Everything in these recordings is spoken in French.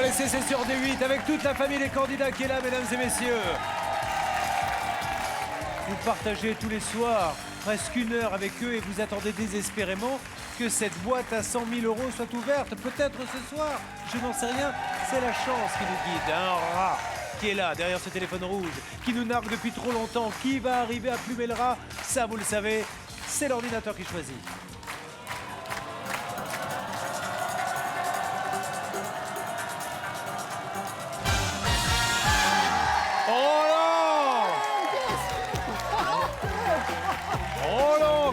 laisser, c'est sur D8 avec toute la famille des candidats qui est là, mesdames et messieurs. Vous partagez tous les soirs presque 1 heure avec eux et vous attendez désespérément que cette boîte à 100 000 € soit ouverte. Peut-être ce soir, je n'en sais rien. C'est la chance qui nous guide. Un rat qui est là, derrière ce téléphone rouge, qui nous nargue depuis trop longtemps. Qui va arriver à plumer le rat? Ça, vous le savez, c'est l'ordinateur qui choisit.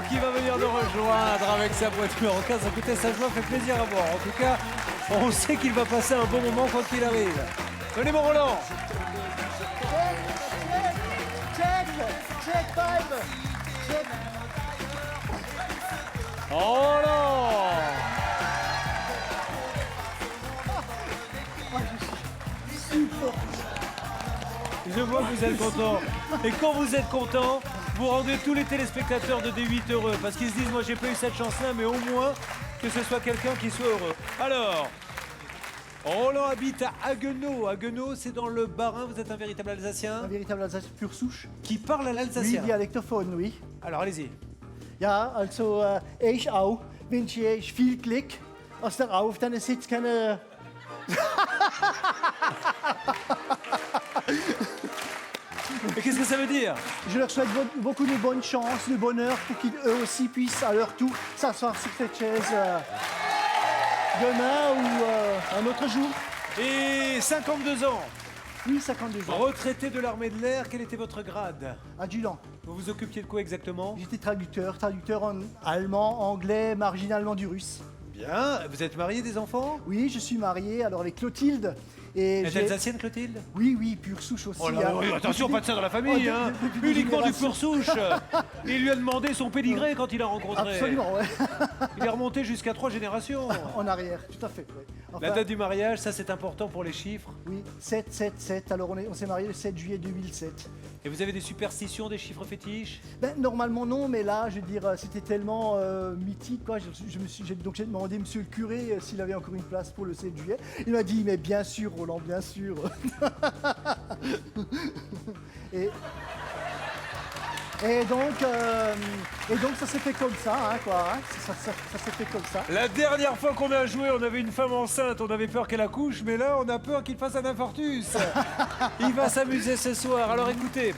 Qui va venir nous rejoindre avec sa boîte numéro 15. Écoutez, sa joie fait plaisir à voir. En tout cas, on sait qu'il va passer un bon moment quand il arrive. Venez, mon Roland. Check, five. Check. Oh là! Je vois que vous êtes content. Et quand vous êtes content, vous rendez tous les téléspectateurs de D8 heureux. Parce qu'ils se disent, moi j'ai pas eu cette chance-là, mais au moins que ce soit quelqu'un qui soit heureux. Alors, Roland habite à Haguenau. Haguenau, c'est dans le Bas-Rhin. Vous êtes un véritable Alsacien? Un véritable Alsacien pure souche. Qui parle à Oui, l'alsacien? dialectophone, oui. Alors, allez-y. Ja, also ich auch wünsche ich viel Glück. Als er auf deiner Sitz keine. Mais qu'est-ce que ça veut dire? Je leur souhaite beaucoup de bonne chance, de bonheur pour qu'ils eux aussi puissent à leur tour s'asseoir sur cette chaise demain ou un autre jour. Et 52 ans. Oui, 52 ans. Retraité de l'armée de l'air, quel était votre grade? Adjudant. Vous vous occupiez de quoi exactement? J'étais traducteur en allemand, anglais, marginalement du russe. Bien. Vous êtes marié, des enfants? Oui, je suis marié, alors avec Clotilde. Et Elle est alsacienne, Clotilde? Oui, oui, pure souche aussi. Oh là, hein. oui, attention, pas de ça dans la famille, Oh, hein. depuis des Uniquement du générations. pur souche. Il lui a demandé son pédigré quand il l'a rencontré. Absolument, ouais. Il est remonté jusqu'à 3 générations. En arrière, tout à fait. Ouais. Enfin, La date du mariage, ça c'est important pour les chiffres. Oui, 7, 7, 7. Alors on s'est marié le 7 juillet 2007. Et vous avez des superstitions, des chiffres fétiches? Ben, normalement non, mais là, je veux dire, c'était tellement mythique, quoi. Donc j'ai demandé à monsieur le curé s'il avait encore une place pour le 7 juillet. Il m'a dit, mais bien sûr, Roland, bien sûr. et, et donc ça s'est fait comme ça, hein, quoi. Hein. Ça s'est fait comme ça. La dernière fois qu'on a joué, on avait une femme enceinte, on avait peur qu'elle accouche, mais là, on a peur qu'il fasse un infarctus. Il va s'amuser ce soir. Alors écoutez,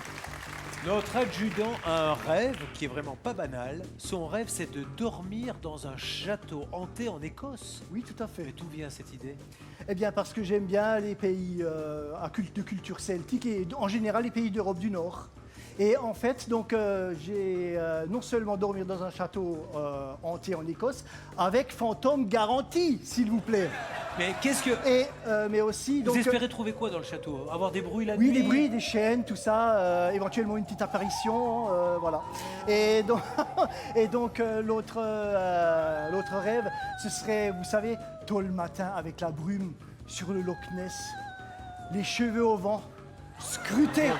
notre adjudant a un rêve qui est vraiment pas banal. Son rêve, c'est de dormir dans un château hanté en Écosse. Oui, tout à fait. Mais d'où vient cette idée? Eh bien, parce que j'aime bien les pays de culture celtique et en général les pays d'Europe du Nord. Et en fait, donc, j'ai non seulement dormir dans un château hanté en Écosse, avec fantôme garanti, s'il vous plaît. Mais qu'est-ce que... Et, mais aussi... Vous donc, espérez trouver quoi dans le château? Avoir des bruits la oui, nuit? des bruits, des chaînes, tout ça, éventuellement une petite apparition, voilà. Et donc, l'autre rêve, ce serait, vous savez, tôt le matin avec la brume sur le Loch Ness, les cheveux au vent, scrutés.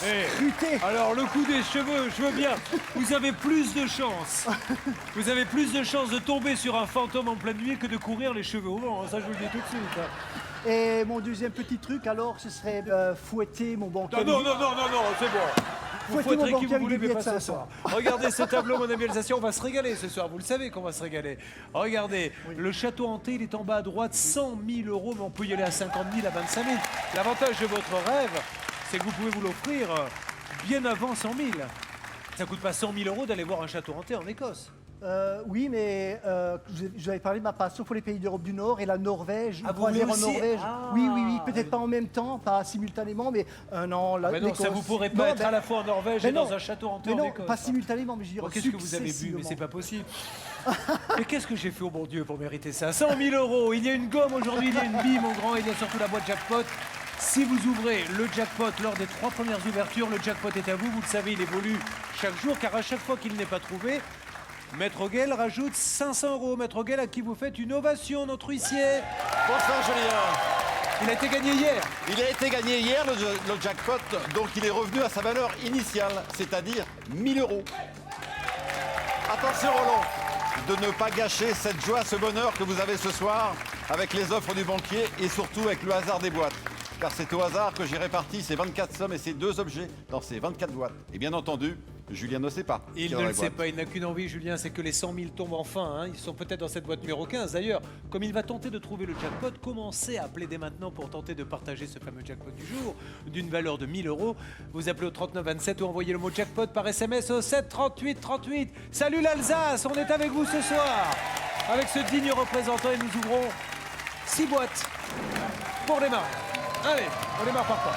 Eh, alors le coup des cheveux, je veux bien. Vous avez plus de chance. Vous avez plus de chance de tomber sur un fantôme en pleine nuit que de courir les cheveux au vent. Ça, je vous le dis tout de suite. Hein. Et mon deuxième petit truc, alors, ce serait fouetter mon banquier. Non, c'est bon. Vous Fouetter mon fouetterez qui banquier vous avec voulez, des mais billets pas de ce 500. soir. Regardez ce tableau, mon ami Alsacien, on va se régaler ce soir. Vous le savez qu'on va se régaler. Regardez, le château hanté, il est en bas à droite, 100 000 €, mais on peut y aller à 50 000, à 25 000. L'avantage de votre rêve, c'est que vous pouvez vous l'offrir bien avant 100 000. Ça coûte pas 100 000 € d'aller voir un château hanté en Écosse. Oui, mais je vous avais parlé de ma passion pour les pays d'Europe du Nord et la Norvège, Ah, une vous voulez croisière en aussi? Norvège. Ah. Oui, peut-être pas en même temps, pas simultanément, mais un an, là, Mais non, ça vous pourrez pas être à la fois en Norvège et dans un château hanté mais en non, Écosse. pas simultanément, mais je veux dire Qu'est-ce que vous avez bu? Mais successivement. c'est pas possible. Mais qu'est-ce que j'ai fait au bon Dieu pour mériter ça? 100 000 €. Il y a une gomme aujourd'hui, il y a une bille, mon grand, il y a surtout la boîte jackpot. Si vous ouvrez le jackpot lors des 3 premières ouvertures, le jackpot est à vous. Vous le savez, il évolue chaque jour, car à chaque fois qu'il n'est pas trouvé, Maître Auguel rajoute 500 €. Maître Auguel, à qui vous faites une ovation, notre huissier. Bonsoir Julien. Il a été gagné hier. Il a été gagné hier le jackpot, donc il est revenu à sa valeur initiale, c'est-à-dire 1 000 €. Attention Roland, de ne pas gâcher cette joie, ce bonheur que vous avez ce soir. avec les offres du banquier et surtout avec le hasard des boîtes. Car c'est au hasard que j'ai réparti ces 24 sommes et ces 2 objets dans ces 24 boîtes. Et bien entendu, Julien ne sait pas. Il ne le sait pas, il n'a qu'une envie, Julien, c'est que les 100 000 tombent enfin. Hein. Ils sont peut-être dans cette boîte numéro 15. D'ailleurs, comme il va tenter de trouver le jackpot, commencez à appeler dès maintenant pour tenter de partager ce fameux jackpot du jour d'une valeur de 1 000 €. Vous appelez au 3927 ou envoyez le mot jackpot par SMS au 7 38 38. Salut l'Alsace, on est avec vous ce soir avec ce digne représentant et nous ouvrons 6 boîtes pour démarrer. Allez, on démarre par quoi?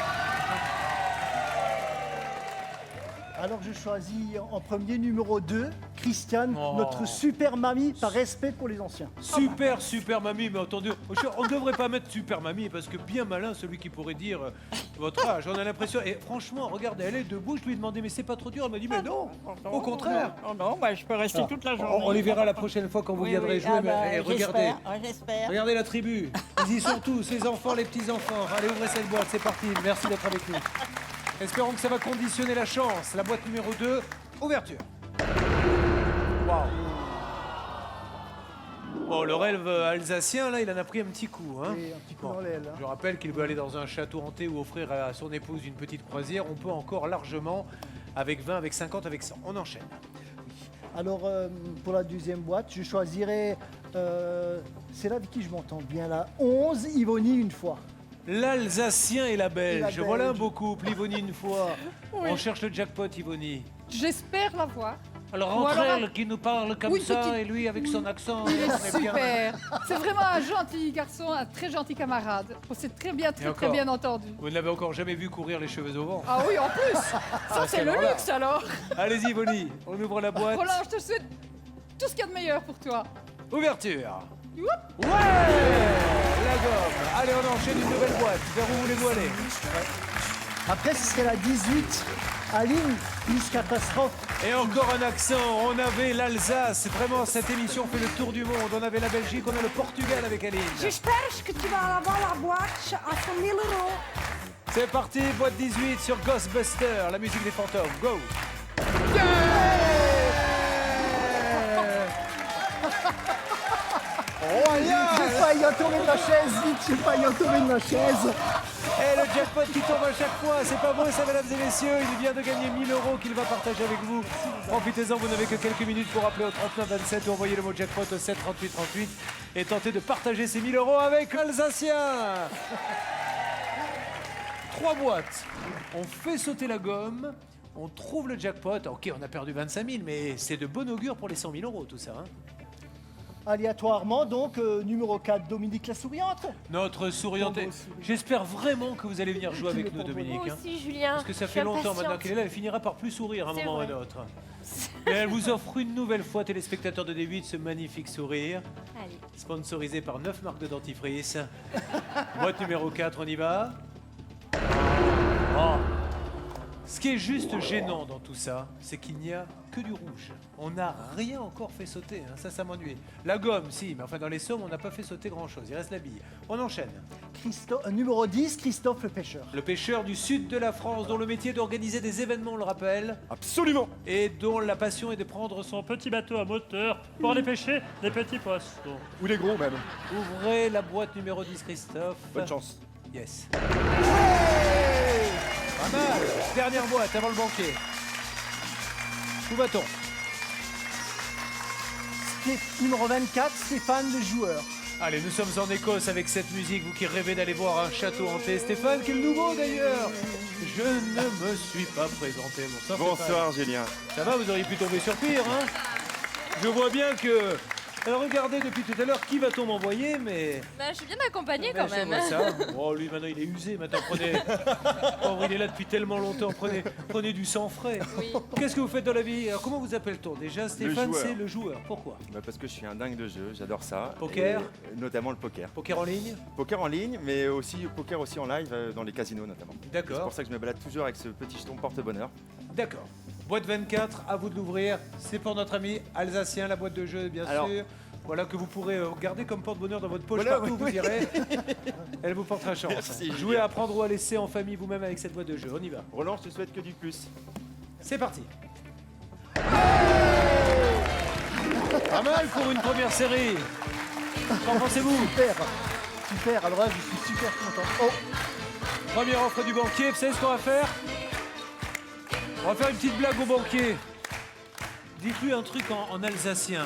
Alors je choisis en premier numéro 2, Christiane, Oh. notre super mamie, par respect pour les anciens. Super mamie, mais entendu, on ne devrait pas mettre super mamie parce que bien malin celui qui pourrait dire votre âge. On a l'impression, et franchement, regardez, elle est debout, je lui ai demandé mais c'est pas trop dur, elle m'a dit mais non, au contraire. Non, bah, je peux rester toute la journée. On les verra la prochaine fois quand vous viendrez jouer, mais regardez, J'espère. regardez la tribu, ils y sont tous, les enfants, les petits-enfants. Allez, ouvrez cette boîte, c'est parti, merci d'être avec nous. Espérons que ça va conditionner la chance. La boîte numéro 2, ouverture. Waouh. Bon, le rêve alsacien, là, il en a pris un petit coup. Hein. Et un petit coup Bon, dans l'aile. Hein. je rappelle qu'il veut aller dans un château hanté ou offrir à son épouse une petite croisière. On peut encore largement, avec 20, avec 50, avec 100. On enchaîne. Alors pour la deuxième boîte, je choisirai, c'est là avec qui je m'entends bien là, 11, Ivonie une fois. L'Alsacien et la Belge. la Voilà un Belge. beau couple, Ivonie une fois. Oui. On cherche le jackpot, Ivonie. J'espère la voir. Alors, Ou entre alors elle qui nous parle comme Oui, ça petite- et lui avec son accent, Il est on est bien. super. C'est vraiment un gentil garçon, un très gentil camarade. On s'est très bien, Et très encore. bien entendu. Vous ne l'avez encore jamais vu courir les cheveux au vent. Ah oui, en plus. Ça, c'est le alors là. luxe alors. Allez-y, Ivonie, on ouvre la boîte. Roland, je te souhaite tout ce qu'il y a de meilleur pour toi. Ouverture. Youp. Ouais, la gomme. Allez, on enchaîne une nouvelle boîte. Vers où voulez-vous aller? Après, ce serait la 18, Aline, Miss Catastrophe. Et encore un accent. On avait l'Alsace. Vraiment, cette émission fait le tour du monde. On avait la Belgique, on a le Portugal avec Aline. J'espère que tu vas avoir la boîte à 100 000 €. C'est parti, boîte 18 sur Ghostbusters, la musique des fantômes. Go. J'ai failli en tomber de ma chaise, vite, j'ai failli en tomber de ma chaise. Et le jackpot qui tombe à chaque fois, c'est pas beau ça, mesdames et messieurs. Il vient de gagner 1 000 € qu'il va partager avec vous. Profitez-en, vous n'avez que quelques minutes pour appeler au 3927 ou envoyer le mot jackpot au 7 38 38 et tenter de partager ces 1 000 € avec l'Alsacien. 3 boîtes. On fait sauter la gomme. On trouve le jackpot. Ok, on a perdu 25 000, mais c'est de bon augure pour les 100 000 € tout ça. Hein. Aléatoirement, donc, numéro 4, Dominique la souriante. Notre souriante. Tombeau souriant. J'espère vraiment que vous allez venir jouer avec le nous, tombeau. Dominique. Moi hein. aussi, Julien. Parce que ça Je fait suis longtemps maintenant impatiente. qu'elle est là, elle finira par plus sourire à un C'est moment ou à un vrai. autre. Et elle vous offre une nouvelle fois, téléspectateurs de D8, ce magnifique sourire, Allez. sponsorisé par 9 marques de dentifrice. Boîte numéro 4, on y va. Oh. Ce qui est juste gênant dans tout ça, c'est qu'il n'y a que du rouge. On n'a rien encore fait sauter, hein. Ça m'ennuie. La gomme, si, mais enfin dans les sommes, on n'a pas fait sauter grand-chose. Il reste la bille. On enchaîne. Numéro 10, Christophe le pêcheur. Le pêcheur du sud de la France, dont le métier est d'organiser des événements, on le rappelle, Absolument. et dont la passion est de prendre son Petit bateau à moteur pour aller pêcher des petits poissons. Ou les gros même. Ouvrez la boîte numéro 10, Christophe. Bonne chance. Yes. Pas mal. Dernière boîte avant le banquet. Où va-t-on? Numéro 24, Stéphane le joueur. Allez, nous sommes en Écosse avec cette musique, vous qui rêvez d'aller voir un château hanté. Stéphane, quel nouveau d'ailleurs. Je ne me suis pas présenté. Bonsoir, Stéphane. Bonsoir Julien. Ça va, vous auriez pu tomber sur pire, hein? Je vois bien que... Alors regardez depuis tout à l'heure, qui va-t-on m'envoyer, mais... Bah, je suis bien accompagnée quand Je même. vois ça. Oh, lui, maintenant, il est usé. Maintenant, prenez... Oh, il est là depuis tellement longtemps. Prenez du sang frais. Oui. Qu'est-ce que vous faites dans la vie? Alors, comment vous appelle-t-on? Déjà, Stéphane, joueur. c'est le joueur. Pourquoi? Parce que je suis un dingue de jeu, j'adore ça. Poker. Et, notamment le poker. Poker en ligne? Poker en ligne, mais aussi poker aussi en live dans les casinos notamment. C'est D'accord. pour ça que je me balade toujours avec ce petit jeton porte-bonheur. D'accord. Boîte 24, à vous de l'ouvrir. C'est pour notre ami alsacien, la boîte de jeu, bien Alors. sûr. Voilà que vous pourrez garder comme porte-bonheur dans votre poche Voilà, partout où oui, vous irez. Elle vous portera chance. Merci, Jouez Julien. à prendre ou à laisser en famille vous-même avec cette boîte de jeu. On y va. Roland, je te souhaite que du plus. C'est parti. Pas mal pour une première série. Qu'en pensez-vous? Super. Super, alors là, je suis super content. Oh, Première offre du banquier, vous savez ce qu'on va faire? On va faire une petite blague au banquier. Dites-lui un truc en alsacien.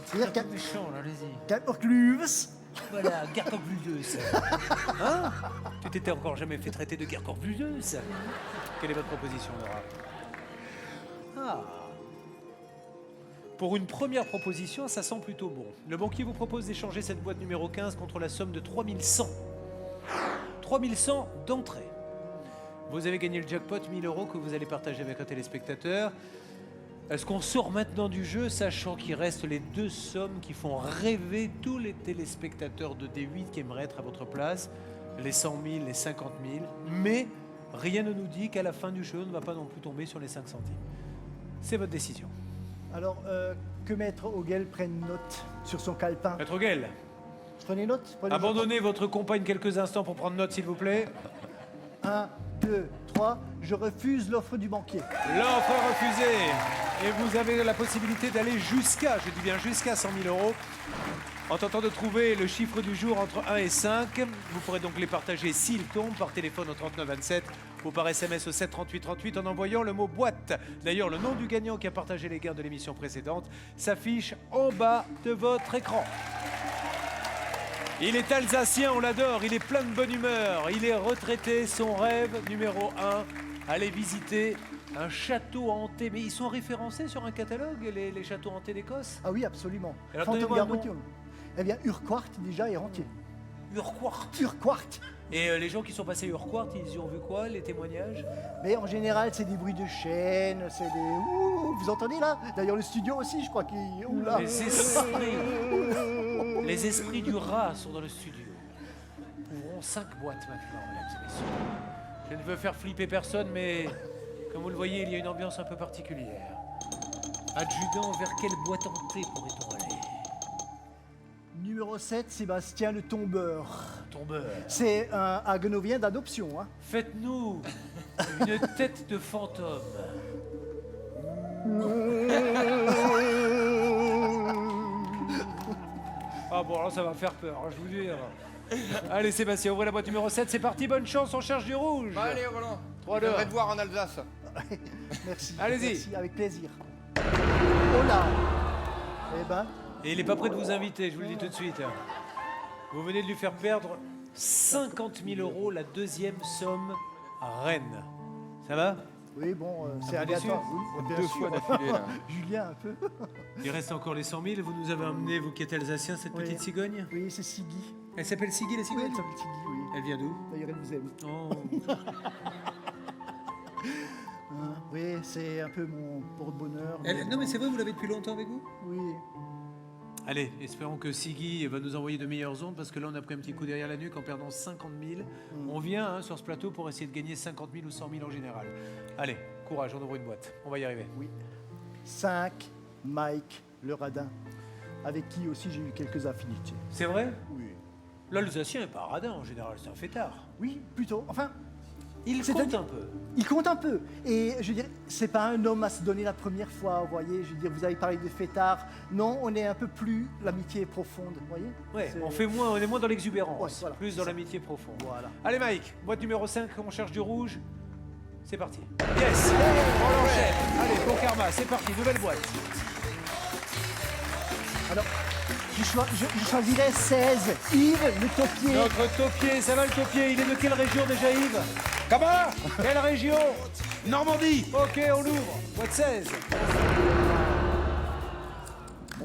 c'est-à-dire C'est méchant, là, allez-y. Gerkorkluvs. Voilà, guerre corbuseuse. Hein? Tu t'étais encore jamais fait traiter de guerre corbuseuse? Quelle est votre proposition, Nora? Ah. Pour une première proposition, ça sent plutôt bon. Le banquier vous propose d'échanger cette boîte numéro 15 contre la somme de 3100. 3100 d'entrée. Vous avez gagné le jackpot, 1000 € que vous allez partager avec un téléspectateur. Est-ce qu'on sort maintenant du jeu, sachant qu'il reste les deux sommes qui font rêver tous les téléspectateurs de D8 qui aimeraient être à votre place, les 100 000, les 50 000, mais rien ne nous dit qu'à la fin du jeu, on ne va pas non plus tomber sur les 5 centimes. C'est votre décision. Alors, que Maître Ogel prenne note sur son calepin. Maître Guel, Prenez note. Prenez abandonnez votre compagne quelques instants pour prendre note, s'il vous plaît. 1, 2, 3. Je refuse l'offre du banquier. L'offre est refusée. Et vous avez la possibilité d'aller jusqu'à, je dis bien jusqu'à 100 000 €. En tentant de trouver le chiffre du jour entre 1 et 5, vous pourrez donc les partager s'ils tombent par téléphone au 3927 ou par SMS au 73838 en envoyant le mot boîte. D'ailleurs, le nom du gagnant qui a partagé les gains de l'émission précédente s'affiche en bas de votre écran. Il est alsacien, on l'adore, il est plein de bonne humeur, il est retraité, son rêve numéro 1, aller visiter un château hanté. Mais ils sont référencés sur un catalogue, les châteaux hantés d'Écosse? Ah oui, absolument. Alors, Phantom donnez-moi un nom. Gargoyle. Eh bien, Urquhart, déjà, est entier. Urquhart. Urquhart. Et les gens qui sont passés à Urquhart, ils y ont vu quoi, les témoignages? Mais en général, c'est des bruits de chaînes, c'est des... Ouh, vous entendez là? D'ailleurs, le studio aussi, je crois qu'il... Ouh là. Les esprits du rat sont dans le studio. Nous ouvrons 5 boîtes maintenant, mesdames et messieurs. Je ne veux faire flipper personne, mais comme vous le voyez, il y a une ambiance un peu particulière. Adjudant, vers quelle boîte hantée pourrait-on aller? Numéro 7, Sébastien le Tombeur. Tombeur. C'est un Haguenovien d'adoption. Hein. Faites-nous une tête de fantôme. Ah bon, alors ça va me faire peur, hein, je vous dis. Allez Sébastien, ouvrez la boîte numéro 7, c'est parti, bonne chance, on cherche du rouge. Allez, Roland. 3, Je viendrai te voir en Alsace. Merci. Allez-y. Merci, avec plaisir. Oh là. Eh ben, Et il n'est pas prêt de vous inviter, je vous le dis tout de suite. Vous venez de lui faire perdre 50 000 €, la deuxième somme à Rennes. Ça va? oui, bon, c'est vous aléatoire. déçu Oui, bien Deux sûr. fois d'affilée, là. Julien, un peu. Il reste encore les 100 000, vous nous avez emmené, vous qui êtes alsacien, cette Oui. petite cigogne. Oui, c'est Siggy. Elle s'appelle Siggy, la Oui, cigogne? elle s'appelle Siggy, oui. Elle vient d'où? D'ailleurs, elle vous aime. Oh. Hein, oui, c'est un peu mon porte-bonheur. Non mais c'est vrai, vous l'avez depuis longtemps avec vous? Oui. Allez, espérons que Siggy va nous envoyer de meilleures ondes, parce que là on a pris un petit coup derrière la nuque en perdant 50 000. On vient hein, sur ce plateau pour essayer de gagner 50 000 ou 100 000 en général. Allez, courage, on ouvre une boîte, on va y arriver. Oui. 5, Mike le radin, avec qui aussi j'ai eu quelques affinités. C'est vrai? Oui. L'Alsacien n'est pas radin en général, c'est un fêtard. Oui, plutôt. Enfin, Il C'est compte un- un peu. il compte un peu. Et je veux dire, c'est pas un homme à se donner la première fois, vous voyez. Je veux dire, vous avez parlé de fêtard. Non, on est un peu plus, l'amitié est profonde, vous voyez. Ouais, C'est- on est moins dans l'exubérance, Ouais, voilà, plus c'est dans ça. l'amitié profonde. Voilà. Allez Mike, boîte numéro 5, on cherche du rouge. C'est parti. Yes, on enchaîne. Allez, bon karma, c'est parti, nouvelle boîte. Alors, je choisirais 16. Yves, le topier. Notre taupier, ça va le taupier, il est de quelle région déjà Yves? Comment? Quelle région? Normandie. Ok, on l'ouvre. Boîte 16.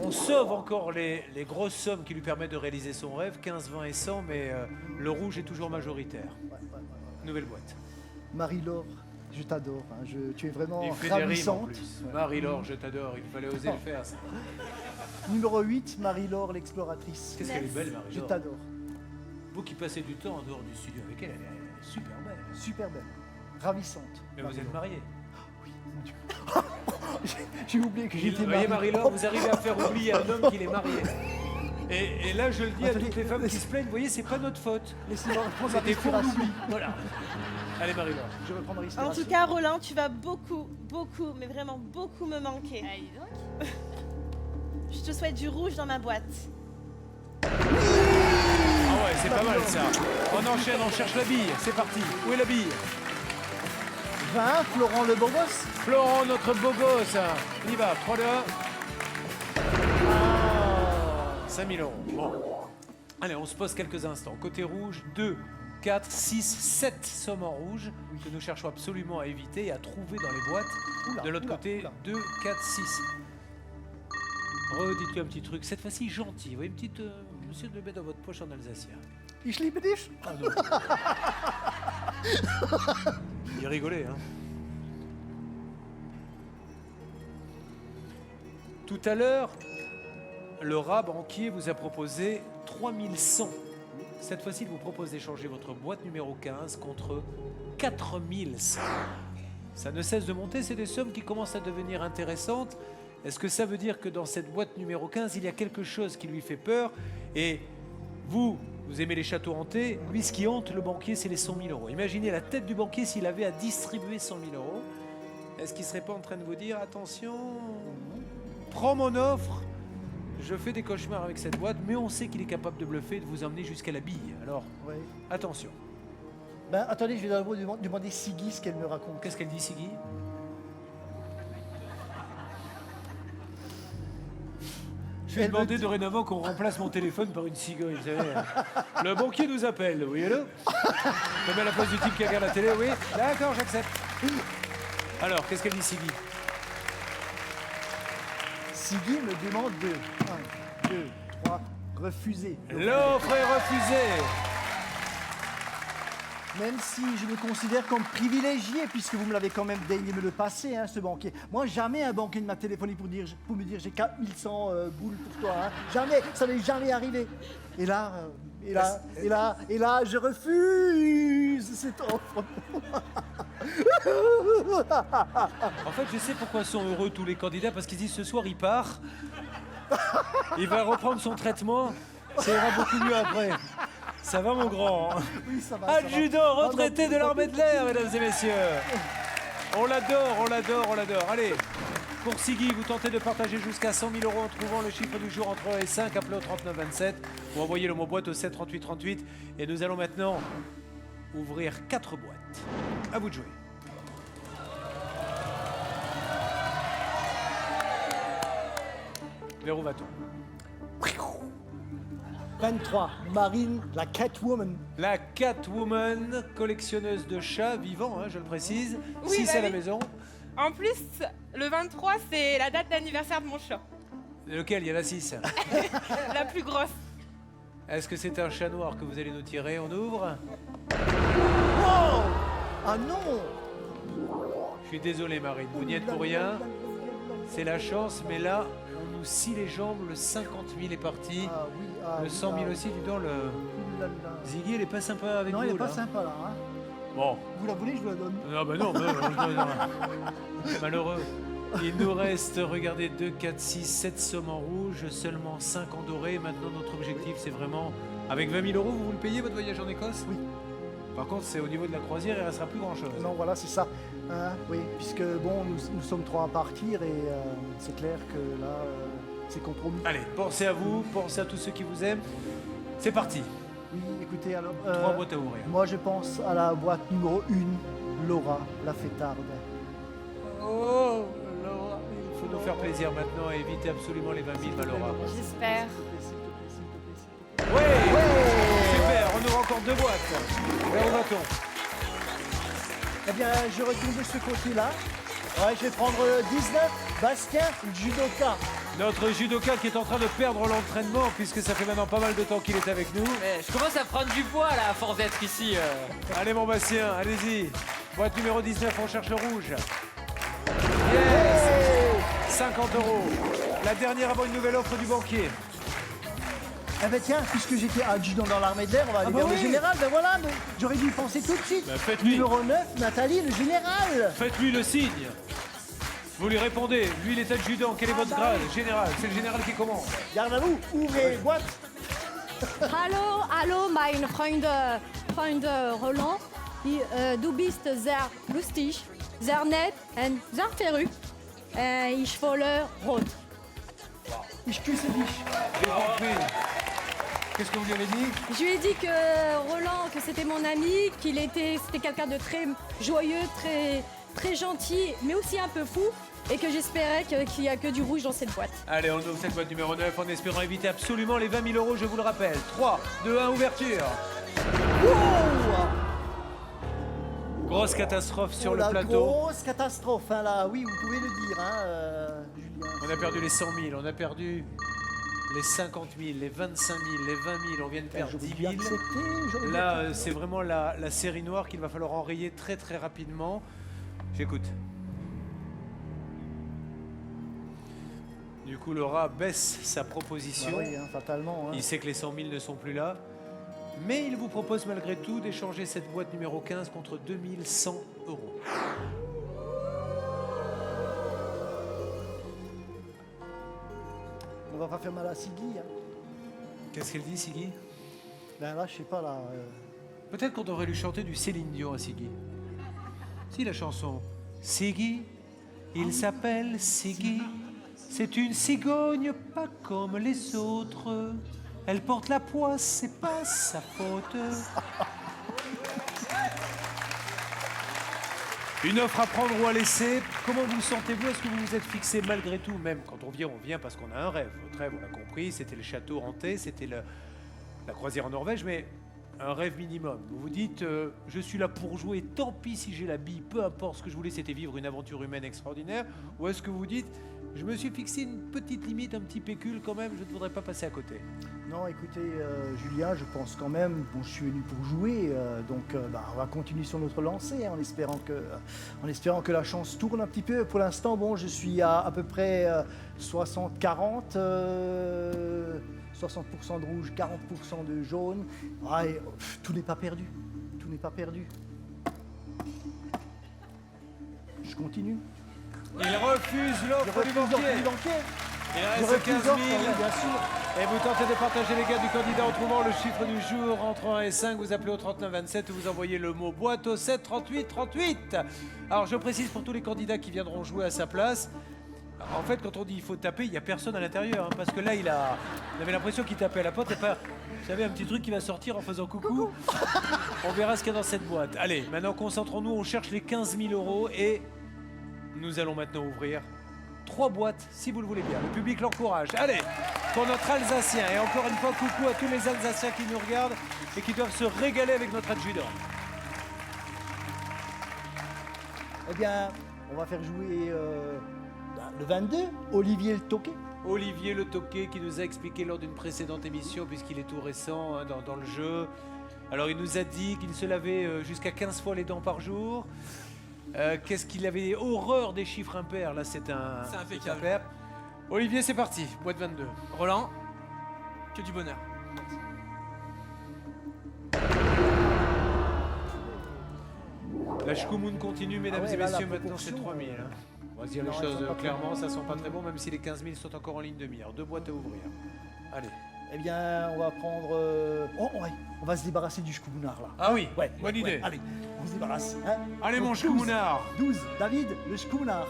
On sauve encore les grosses sommes qui lui permettent de réaliser son rêve, 15, 20 et 100, mais le rouge est toujours majoritaire. Nouvelle boîte. Marie-Laure, je t'adore. Hein. Tu es vraiment Il fait des rimes en ravissante. plus. Marie-Laure, je t'adore, il fallait oser le faire. Ça. Numéro 8, Marie-Laure, l'exploratrice. Qu'est-ce qu'elle est belle, Je Marie-Laure. t'adore. Vous qui passez du temps en dehors du studio avec elle, elle est super belle. Super belle. Ravissante. Mais vous êtes mariés. J'ai oublié que Vous j'étais voyez, marié. Marie-Laure, vous arrivez à faire oublier un homme qu'il est marié. Et là, je le dis à Attendez, toutes les femmes qui se plaignent, vous voyez, c'est pas notre faute. Laissez-moi reprendre la C'était pour respiration. l'oubli. Voilà. Allez, Marie-Laure. Je reprends ma En respiration. tout cas, Roland, tu vas beaucoup, mais vraiment beaucoup me manquer. Je te souhaite du rouge dans ma boîte. c'est pas mal ça. On enchaîne, on cherche la bille. C'est parti. Où est la bille? 20, Florent le beau gosse. Florent, notre beau gosse. On y va. 3, 2, 1. 5 000 euros. Bon. Allez, on se pose quelques instants. Côté rouge, 2, 4, 6, 7 sommes en rouge que nous cherchons absolument à éviter et à trouver dans les boîtes. Oula, De l'autre oula, côté, oula. 2, 4, 6. Redites-lui un petit truc. Cette fois-ci, gentil. Vous voyez, une petite... monsieur de le mettre dans votre poche en alsacien. Ich liebe dich. Il rigolait, hein. Tout à l'heure, le rat banquier vous a proposé 3100. Cette fois-ci, il vous propose d'échanger votre boîte numéro 15 contre 4100. Ça ne cesse de monter, c'est des sommes qui commencent à devenir intéressantes. Est-ce que ça veut dire que dans cette boîte numéro 15, il y a quelque chose qui lui fait peur? Et vous aimez les châteaux hantés, lui, ce qui hante le banquier, c'est les 100 000 euros. Imaginez la tête du banquier s'il avait à distribuer 100 000 euros. Est-ce qu'il ne serait pas en train de vous dire, attention, prends mon offre, je fais des cauchemars avec cette boîte, mais on sait qu'il est capable de bluffer et de vous emmener jusqu'à la bille. Alors, Oui. attention. Ben, attendez, je vais d'abord demander Siggy ce qu'elle me raconte. Qu'est-ce qu'elle dit, Siggy? Je vais Elle me demander dit- dorénavant qu'on remplace mon téléphone par une cigogne. Vous savez. Le banquier nous appelle, oui, allô? Je me mets à la place du type qui regarde la télé, oui? D'accord, j'accepte. Alors, qu'est-ce qu'elle dit, Siggy? Siggy me demande de 1, 2, 3, refuser. L'offre est refusée. Même si je me considère comme privilégié, puisque vous me l'avez quand même daigné me le passer, hein, ce banquier. Moi, jamais un banquier ne m'a téléphoné pour me dire j'ai 4100 boules pour toi. Hein. Jamais, ça n'est jamais arrivé. Et là, je refuse cette offre. En fait, je sais pourquoi sont heureux tous les candidats, parce qu'ils disent ce soir, il part. Il va reprendre son traitement. Ça ira beaucoup mieux après. Ça va, mon grand, hein? Oui, ça va. ça va. Adjudant retraité de l'armée de l'air, mesdames et messieurs. On l'adore, on l'adore, on l'adore. Allez, pour Siggy, vous tentez de partager jusqu'à 100 000 euros en trouvant le chiffre du jour entre 1 et 5, appelez au 39 27 ou envoyez le mot boîte au 7 38 38. Et nous allons maintenant ouvrir 4 boîtes. À vous de jouer. Vers où va-t-on? 23, Marine, la Catwoman. La Catwoman, collectionneuse de chats vivants, hein, je le précise. Oui, 6 bah à la oui. maison. En plus, le 23, c'est la date d'anniversaire de mon chat. Lequel? Il y en a 6. La plus grosse. Est-ce que c'est un chat noir que vous allez nous tirer? On ouvre. Wow! Ah non! Je suis désolé, Marine, vous n'y êtes pour rien. C'est la chance, mais là, on nous scie les jambes. Le 50 000 est parti. Ah oui, ah Le oui, 100 000 ah aussi, dis donc. Le oui, là, là. Ziggy, il est pas sympa avec Non, vous, il est pas là. sympa là. Hein. Bon. Vous la voulez, je vous la donne. Non, bah non, non. Malheureux. Il nous reste, regardez, 2, 4, 6, 7 sommes en rouge, seulement 5 en doré. Maintenant, notre objectif, c'est vraiment... Avec 20 000 euros, vous le payez, votre voyage en Écosse? Oui. Par contre, c'est au niveau de la croisière, il ne restera plus grand-chose. Non, voilà, c'est ça. Hein, oui, puisque bon, nous sommes 3 à partir et c'est clair que là, c'est compromis. Allez, pensez à vous, pensez à tous ceux qui vous aiment. C'est parti. Oui, écoutez, alors. 3 boîtes à ouvrir. Moi, je pense à la boîte numéro 1, Laura, la fêtarde. Oh, Laura, il faut nous faire plaisir maintenant et éviter absolument les 20 000, Laura. J'espère. Ouais, super, on aura encore 2 boîtes. Vers où va-t-on? Eh bien, je retourne de ce côté-là. Ouais, je vais prendre 19, Bastien, judoka. Notre judoka qui est en train de perdre l'entraînement puisque ça fait maintenant pas mal de temps qu'il est avec nous. Je commence à prendre du poids là, à force d'être ici. Allez mon Bastien, allez-y. Boîte numéro 19, on cherche le rouge. Yes, 50 euros. La dernière avant une nouvelle offre du banquier. Eh ben tiens, puisque j'étais adjudant dans l'armée de l'air, on va aller bah vers le oui. général. Ben voilà, mais j'aurais dû y penser tout de suite. Bah, faites-lui. Numéro 9, Nathalie, le général. Faites-lui le signe. Vous lui répondez, lui il est adjudant, quel est votre grade? Général, c'est le général qui commande. Garde à vous, ouvrez boîte. Hallo, mein Freund Roland. Du bist sehr lustig, sehr nett und sehr verrückt. Ich wolle rot. Ich küsse dich. J'ai compris. Qu'est-ce que vous lui avez dit? Je lui ai dit que Roland, que c'était mon ami, c'était quelqu'un de très joyeux, très gentil, mais aussi un peu fou, et que j'espérais qu'il n'y a que du rouge dans cette boîte. Allez, on ouvre cette boîte numéro 9 en espérant éviter absolument les 20 000 €, je vous le rappelle. 3, 2, 1, ouverture. Grosse catastrophe sur le plateau. Grosse catastrophe, hein, là. Oui, vous pouvez le dire, hein, Julien. On a perdu les 100 000, on a perdu les 50 000, les 25 000, les 20 000, on vient de perdre 10 000. Là, c'est vraiment la série noire qu'il va falloir enrayer très très rapidement. J'écoute. Du coup, Laura baisse sa proposition. Bah oui, hein, fatalement. Hein. Il sait que les 100 000 ne sont plus là. Mais il vous propose malgré tout d'échanger cette boîte numéro 15 contre 2100 €. On va pas faire mal à Siggy. Hein. Qu'est-ce qu'elle dit, Siggy? Ben là, je sais pas, là. Peut-être qu'on devrait lui chanter du Céline Dion à Siggy. Si, la chanson. Siggy, il s'appelle Siggy. C'est une cigogne pas comme les autres. Elle porte la poisse, c'est pas sa faute. Une offre à prendre ou à laisser. Comment vous sentez-vous? Est-ce que vous vous êtes fixé malgré tout? Même quand on vient parce qu'on a un rêve. Votre rêve, on l'a compris, c'était le château hanté, c'était la croisière en Norvège, mais un rêve minimum. Vous vous dites, je suis là pour jouer, tant pis si j'ai la bille, peu importe, ce que je voulais, c'était vivre une aventure humaine extraordinaire. Ou est-ce que vous dites, je me suis fixé une petite limite, un petit pécule quand même, je ne voudrais pas passer à côté? Non, écoutez, Julien, je pense quand même, bon, je suis venu pour jouer, donc on va continuer sur notre lancée, hein, en espérant que la chance tourne un petit peu. Pour l'instant, bon, je suis à peu près 60-40, 60% de rouge, 40% de jaune. Ah, et, tout n'est pas perdu, tout n'est pas perdu. Je continue. Il refuse l'offre du banquier. Il reste 15 000. Bien sûr. Et vous tentez de partager les gains du candidat en trouvant le chiffre du jour entre 1 et 5. Vous appelez au 39 27 ou vous envoyez le mot boîte au 7 38 38. Alors je précise pour tous les candidats qui viendront jouer à sa place. En fait, quand on dit il faut taper, il n'y a personne à l'intérieur. Hein, parce que là, on avait l'impression qu'il tapait à la porte et pas, vous savez, un petit truc qui va sortir en faisant coucou. On verra ce qu'il y a dans cette boîte. Allez, maintenant concentrons-nous, on cherche les 15 000 € et nous allons maintenant ouvrir 3 boîtes, si vous le voulez bien. Le public l'encourage. Allez, pour notre Alsacien. Et encore une fois, coucou à tous les Alsaciens qui nous regardent et qui doivent se régaler avec notre adjudant. Eh bien, on va faire jouer le 22, Olivier Le Toquet. Olivier Le Toquet qui nous a expliqué lors d'une précédente émission, puisqu'il est tout récent hein, dans le jeu. Alors, il nous a dit qu'il se lavait jusqu'à 15 fois les dents par jour. Qu'est-ce qu'il avait horreur des chiffres impairs? Là, c'est impeccable. impair. Olivier, c'est parti. Boîte 22. Roland, que du bonheur. La Shkumun continue, mesdames et là, messieurs. la Maintenant, c'est proportion, 3000. Hein. On va se dire les non, choses elles sont pas clairement. très Ça sent pas très bon, même si les 15 000 sont encore en ligne de mire. 2 boîtes à ouvrir. Allez. Eh bien, on va prendre... on va se débarrasser du Shkumunard, là. Ah oui, Ouais, bonne idée. Allez, on se débarrasse. Hein. Allez, mon Donc, Shkumunard. 12, David, le Shkumunard.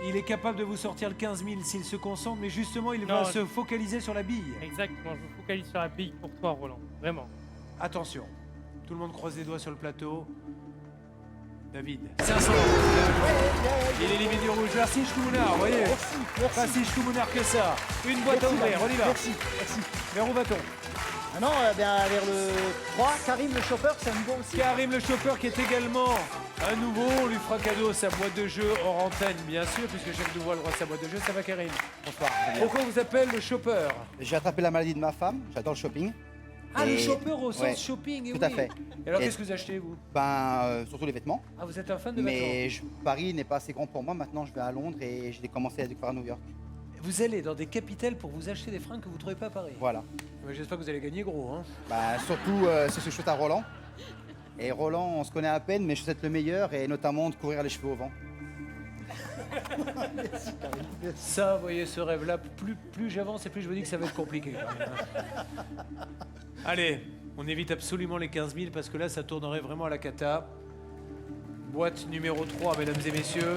Il est capable de vous sortir le 15 000 s'il se concentre, mais justement, il Non, va se focaliser sur la bille. Exactement, je me focalise sur la bille pour toi, Roland. Vraiment. Attention, tout le monde croise les doigts sur le plateau. David, 500. Il est limite du rouge. Merci Shkumunard, vous voyez. Merci. Pas si Shkumunard que ça. Une boîte à ouvrir, on y va. Merci. Vers où va-t-on? Ah non, bien, vers le 3, Karim le Chopper, c'est un nouveau aussi. Karim le Chopper qui est également un nouveau. On lui fera cadeau sa boîte de jeu hors antenne, bien sûr, puisque chaque nouveau a le droit de sa boîte de jeu. Ça va, Karim? Bonsoir. Pourquoi on vous appelle le Chopper? J'ai attrapé la maladie de ma femme, j'adore le shopping. Ah, le Et- Chopper au sens ouais, shopping, et tout oui. à fait. Et alors, Et- qu'est-ce que vous achetez, vous? Surtout les vêtements. Ah, vous êtes un fan de Mais vêtements? Paris n'est pas assez grand pour moi. Maintenant, je vais à Londres et j'ai commencé à découvrir à New York. Vous allez dans des capitales pour vous acheter des fringues que vous ne trouvez pas à Paris. Voilà. Mais j'espère que vous allez gagner gros, hein. Surtout, c'est ce chouette à Roland. Et Roland, on se connaît à peine, mais je souhaite le meilleur et notamment de courir les cheveux au vent. Ça, vous voyez, ce rêve-là, plus j'avance et plus je me dis que ça va être compliqué. Quand même, hein. Allez, on évite absolument les 15 000 parce que là, ça tournerait vraiment à la cata. Boîte numéro 3, mesdames et messieurs.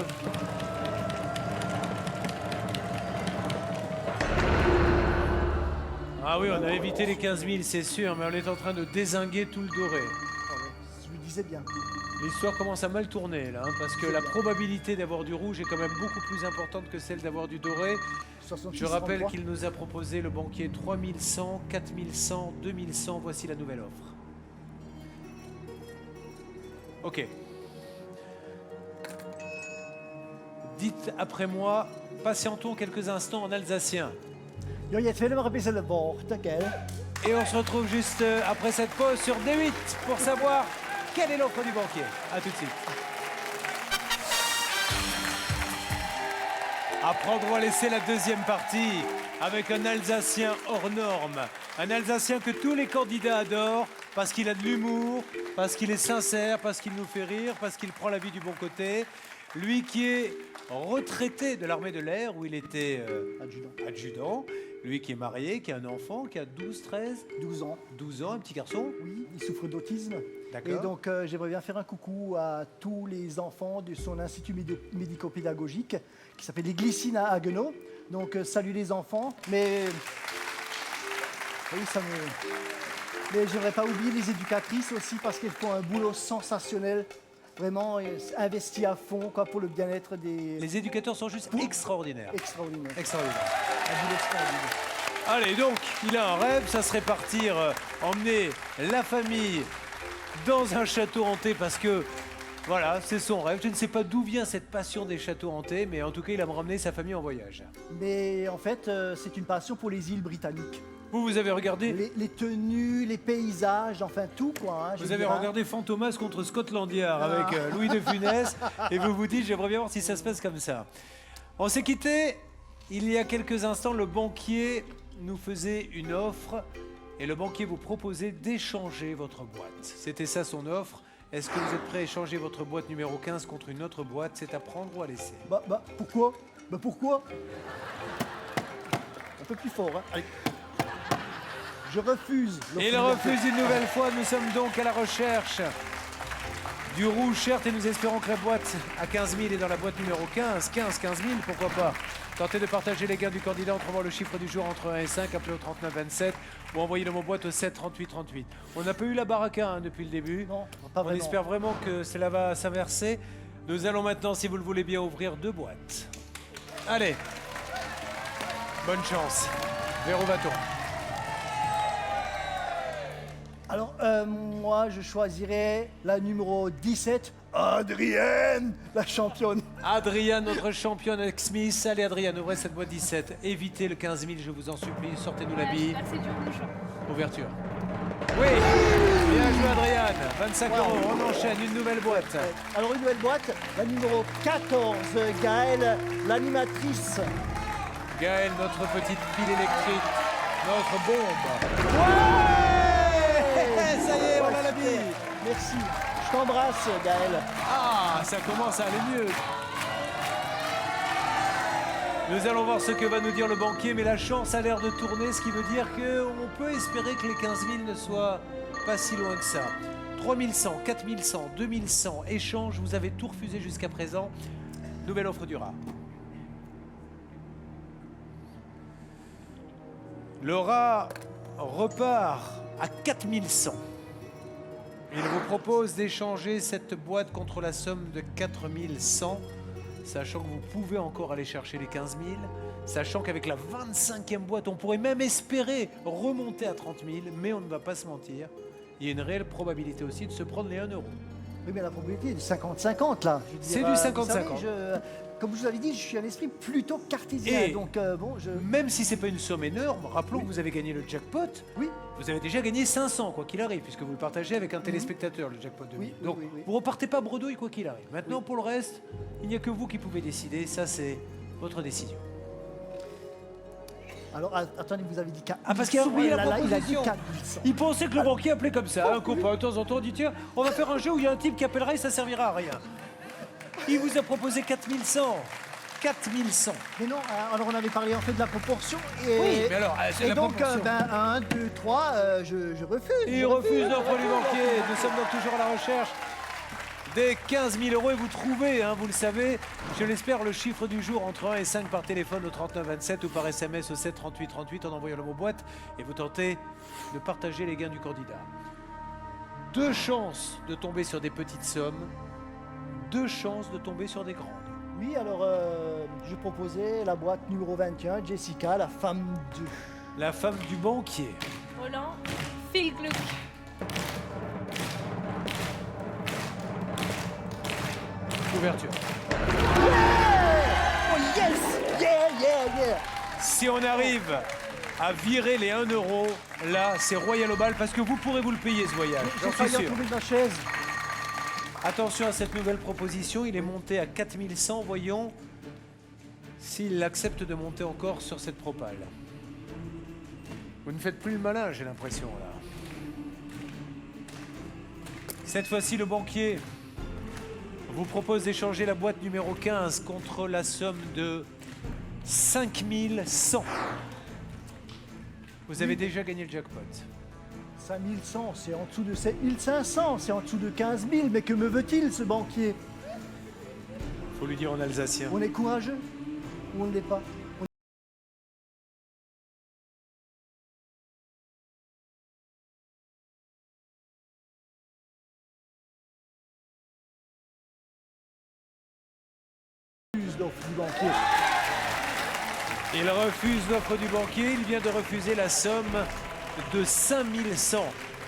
Ah oui, on a évité les 15 000, c'est sûr, mais on est en train de dézinguer tout le doré. Je le disais bien. L'histoire commence à mal tourner, là, hein, parce que la probabilité d'avoir du rouge est quand même beaucoup plus importante que celle d'avoir du doré. 66, Je rappelle 33. qu'il nous a proposé le banquier 3100, 4100, 2100. Voici la nouvelle offre. Ok. Dites après moi, patientons quelques instants en alsacien. Ja, jetzt werden wir ein bisschen warten, gell? Et on se retrouve juste après cette pause sur D8 pour savoir quelle est l'offre du banquier. A tout de suite. À prendre ou à laisser la deuxième partie avec un Alsacien hors norme. Un Alsacien que tous les candidats adorent parce qu'il a de l'humour, parce qu'il est sincère, parce qu'il nous fait rire, parce qu'il prend la vie du bon côté. Lui qui est retraité de l'armée de l'air où il était adjudant. Lui qui est marié, qui a un enfant, qui a 12, 13 12 ans. 12 ans, un petit garçon. Oui, il souffre d'autisme. D'accord. Et donc, j'aimerais bien faire un coucou à tous les enfants de son institut médico-pédagogique qui s'appelle les Glycines à Haguenau. Donc, salut les enfants. Mais, oui, ça me... Mais j'aimerais pas oublier les éducatrices aussi parce qu'elles font un boulot sensationnel. Vraiment investi à fond quoi, pour le bien-être des... Les éducateurs sont juste extraordinaires. Extraordinaire. Extraordinaire. Un boulot extraordinaire. Allez, donc, il a un rêve, ça serait partir emmener la famille dans un château hanté parce que, voilà, c'est son rêve. Je ne sais pas d'où vient cette passion des châteaux hantés, mais en tout cas, il a ramené sa famille en voyage. Mais en fait, c'est une passion pour les îles britanniques. Vous avez regardé les tenues, les paysages, enfin tout quoi. Hein, Vous avez regardé Fantomas contre Scotland Yard avec Louis de Funès et vous vous dites, j'aimerais bien voir si ça se passe comme ça. On s'est quitté il y a quelques instants, le banquier nous faisait une offre et le banquier vous proposait d'échanger votre boîte. C'était ça son offre. Est-ce que vous êtes prêt à échanger votre boîte numéro 15 contre une autre boîte? C'est à prendre ou à laisser? Pourquoi? Pourquoi? Un peu plus fort, hein. Allez. Je refuse. Il refuse une nouvelle fois. Nous sommes donc à la recherche du rouge, certes, et nous espérons que la boîte à 15 000 est dans la boîte numéro 15. 15 000, pourquoi pas. Tentez de partager les gains du candidat en trouvant le chiffre du jour entre 1 et 5, appelez au 39 27 ou envoyez le mot boîte au 7 38 38. On n'a pas eu la baraka depuis le début. Non, pas vraiment. On espère vraiment que cela va s'inverser. Nous allons maintenant, si vous le voulez bien, ouvrir 2 boîtes. Allez, bonne chance. Vers où va-t-on? Alors, moi, je choisirais la numéro 17, Adrienne, la championne. Adrienne, notre championne avec Smith. Allez, Adrienne, ouvrez cette boîte 17. Évitez le 15 000, je vous en supplie. Sortez-nous la bille. C'est du rouge. Ouverture. Oui, bien joué, Adrienne. 25 €. On enchaîne une nouvelle boîte. Alors, une nouvelle boîte, la numéro 14, Gaëlle, l'animatrice. Gaëlle, notre petite pile électrique. Notre bombe. Ça y est, on a la bille. Merci. Je t'embrasse, Gaëlle. Ah, ça commence à aller mieux. Nous allons voir ce que va nous dire le banquier, mais la chance a l'air de tourner, ce qui veut dire qu'on peut espérer que les 15 000 ne soient pas si loin que ça. 3100, 4100, 2100, échange, vous avez tout refusé jusqu'à présent. Nouvelle offre du rat. Le rat repart à 4100. Il vous propose d'échanger cette boîte contre la somme de 4100, sachant que vous pouvez encore aller chercher les 15 000, sachant qu'avec la 25e boîte, on pourrait même espérer remonter à 30 000, mais on ne va pas se mentir. Il y a une réelle probabilité aussi de se prendre les 1 €. Oui, mais la probabilité est du 50-50, là. C'est du 50-50. Comme je vous avais dit, je suis un esprit plutôt cartésien. Et donc, bon, même si c'est pas une somme énorme, rappelons que vous avez gagné le jackpot. Oui. Vous avez déjà gagné 500, quoi qu'il arrive, puisque vous le partagez avec un téléspectateur, le jackpot de 1000. Donc, vous repartez pas bredouille, quoi qu'il arrive. Maintenant, pour le reste, il n'y a que vous qui pouvez décider. Ça, c'est votre décision. Alors, attendez, vous avez dit 4 Ah, parce qu'il a oublié la il a dit proposition. 4100. Il pensait que le banquier appelait comme ça. Un copain, de temps en temps, dit tiens, on va faire un jeu où il y a un type qui appellera et ça servira à rien. Il vous a proposé 4100. 4100. Mais non, alors on avait parlé en fait de la proportion. Et, oui, mais alors, c'est et la donc, proportion. 1, 2, 3, je refuse. Il refuse l'offre du banquier. Nous sommes donc toujours à la recherche des 15 000 euros et vous trouvez, hein, vous le savez, je l'espère, le chiffre du jour entre 1 et 5 par téléphone au 39 27 ou par SMS au 7 38 38 en envoyant le mot boîte et vous tentez de partager les gains du candidat. 2 chances de tomber sur des petites sommes, 2 chances de tomber sur des grandes. Oui, alors je proposais la boîte numéro 21, Jessica, la femme de... La femme du banquier. Roland, Phil Gluck. Ouverture. Oh yes! Yeah, yeah, yeah! Si on arrive à virer les 1 euro, là, c'est royal au bal parce que vous pourrez vous le payer ce voyage. J'ai J'en suis failli sûr. retrouver ma chaise. Attention à cette nouvelle proposition, il est monté à 4100, voyons s'il accepte de monter encore sur cette propale. Vous ne faites plus le malin, j'ai l'impression, là. Cette fois-ci, le banquier vous propose d'échanger la boîte numéro 15 contre la somme de 5100. Vous avez déjà gagné le jackpot. 5100, c'est en dessous de 7500, c'est en dessous de 15 000. Mais que me veut-il, ce banquier? Faut lui dire en alsacien. On est courageux ou on ne l'est pas? L'offre du banquier. Il refuse l'offre du banquier, il vient de refuser la somme de 5100.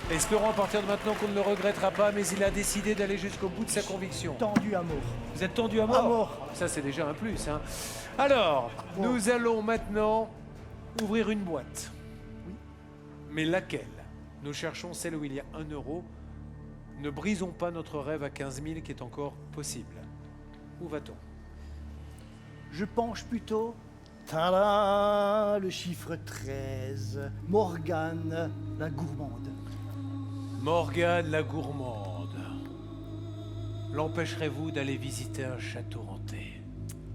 Espérons à partir de maintenant qu'on ne le regrettera pas, mais il a décidé d'aller jusqu'au bout de sa conviction. Tendu à mort. Vous êtes tendu à mort? À mort. Ça, c'est déjà un plus. Hein. Alors, nous allons maintenant ouvrir une boîte. Oui. Mais laquelle? Nous cherchons celle où il y a 1 euro. Ne brisons pas notre rêve à 15 000 qui est encore possible. Où va-t-on? Je penche plutôt. Tada, le chiffre 13. Morgane, la gourmande. Morgane la gourmande. L'empêcherez-vous d'aller visiter un château hanté?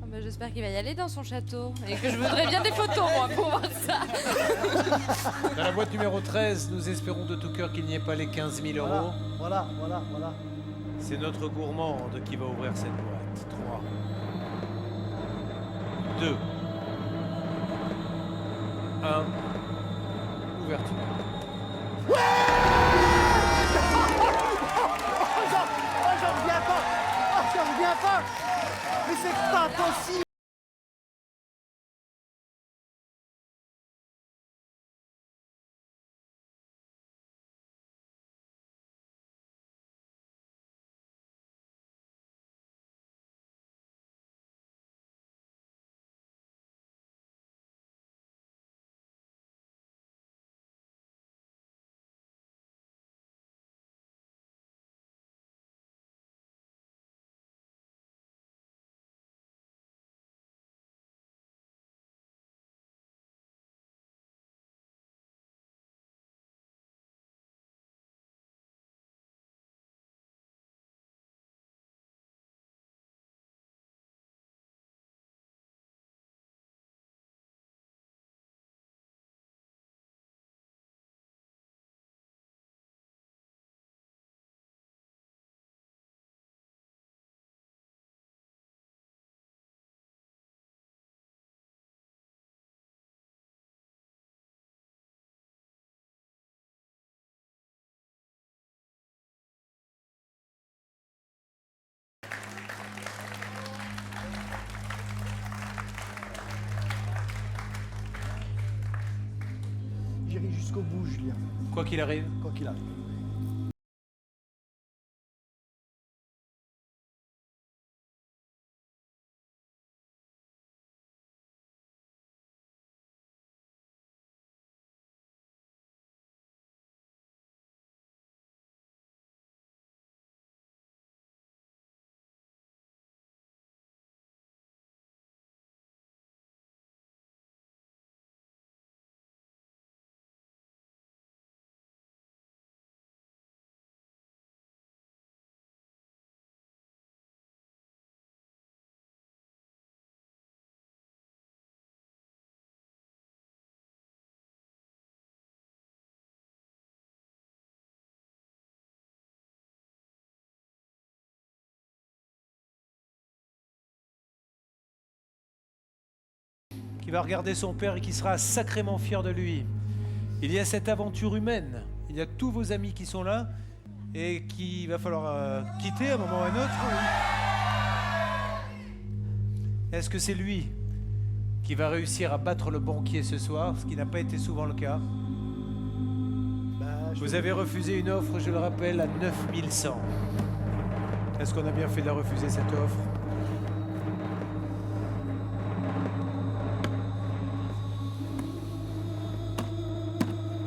Oh bah, j'espère qu'il va y aller dans son château. Et que je voudrais bien des photos, moi, pour voir ça. Dans la boîte numéro 13, nous espérons de tout cœur qu'il n'y ait pas les 15 000 euros. Voilà. C'est notre gourmande qui va ouvrir cette boîte. 3, 2, 1, ouverture. J'en reviens pas. J'en reviens pas. Mais c'est pas possible. J'irai jusqu'au bout, Julien. Quoi qu'il arrive. Quoi qu'il arrive. qui va regarder son père et qui sera sacrément fier de lui. Il y a cette aventure humaine. Il y a tous vos amis qui sont là et qu'il va falloir quitter à un moment ou à un autre. Est-ce que c'est lui qui va réussir à battre le banquier ce soir, ce qui n'a pas été souvent le cas? Vous avez refusé une offre, je le rappelle, à 9100. Est-ce qu'on a bien fait de la refuser, cette offre?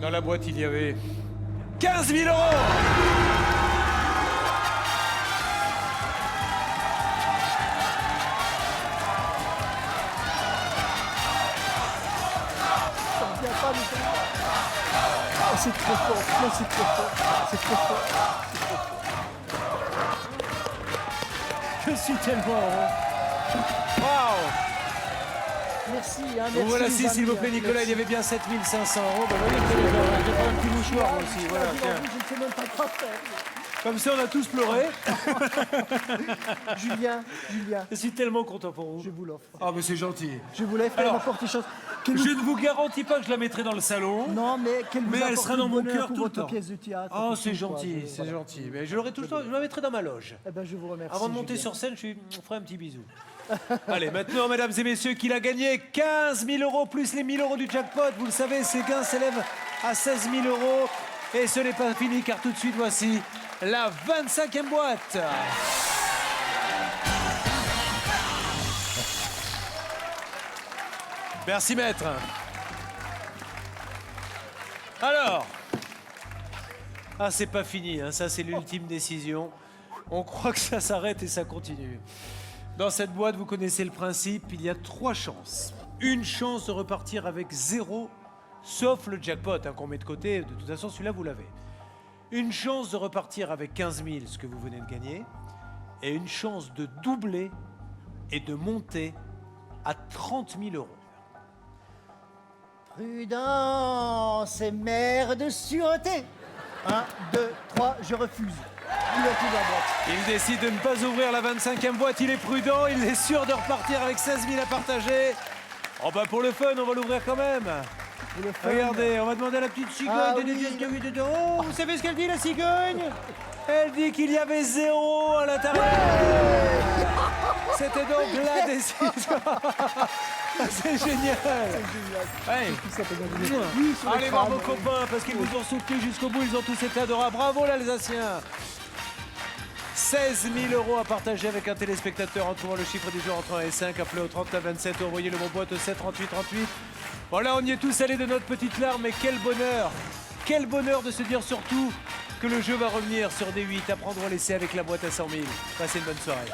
Dans la boîte, il y avait 15 000 €. Oh, c'est trop fort, non, c'est trop fort, c'est trop fort, c'est trop fort. Je suis tellement heureux. Waouh! Merci, hein, merci. Bon, voilà, les s'il amis, vous plaît, hein, Nicolas, merci. il y avait bien 7 500 €. Ben, voyez, je vais prendre un petit mouchoir moi aussi. Voilà, tiens. Je ne sais même pas quoi faire. Comme ça, on a tous pleuré. Julien, Je suis tellement content pour vous. je vous l'offre. Ah, mais c'est gentil. Je voulais faire Alors, n'importe quelle chose. Je ne vous garantis pas que je la mettrai dans le salon. Non, mais qu'elle vous Mais elle apporte sera du dans mon bonheur cœur pour tout le votre temps. pièce de théâtre. Oh, pour c'est tout, quoi. gentil, c'est gentil. Mais je l'aurai tout le temps, je la mettrai dans ma loge. Eh ben, je vous remercie. Avant de monter Julien. sur scène, je ferai un petit bisou. Allez, maintenant, mesdames et messieurs, qu'il a gagné 15 000 € plus les 1 000 € du jackpot. Vous le savez, ses gains s'élèvent à 16 000 €. Et ce n'est pas fini, car tout de suite, voici la 25e boîte. Merci, maître. Alors, c'est pas fini, hein. Ça c'est l'ultime décision. On croit que ça s'arrête et ça continue. Dans cette boîte, vous connaissez le principe, il y a 3 chances. Une chance de repartir avec 0, sauf le jackpot qu'on met de côté, de toute façon celui-là vous l'avez. Une chance de repartir avec 15 000, ce que vous venez de gagner, et une chance de doubler et de monter à 30 000 €. Prudence et mère de sûreté. 1, 2, 3, je refuse. Ouverture de la boîte. Il décide de ne pas ouvrir la 25e boîte, il est prudent, il est sûr de repartir avec 16 000 à partager. Oh bah pour le fun, on va l'ouvrir quand même. Le fun. Regardez, on va demander à la petite cigogne Ah de oui. nous dire ce qu'il y a eu dedans. Oh, vous savez ce qu'elle dit, la cigogne? Elle dit qu'il y avait 0 à l'intérieur. C'était donc la décision. C'est génial. Ouais. Oui, sur le Allez crâne, voir vos oui. copains parce qu'ils vous ont soutenu jusqu'au bout, ils ont tous été adorables. Bravo l'Alsacien. 16 000 € à partager avec un téléspectateur en trouvant le chiffre du jour entre 1 et 5. Appelez au 39 27 ou envoyez le mot boîte au 7 38 38. Voilà, on y est tous allés de notre petite larme, mais quel bonheur! Quel bonheur de se dire surtout que le jeu va revenir sur des 8 à prendre ou à laisser avec la boîte à 100 000. Passez une bonne soirée.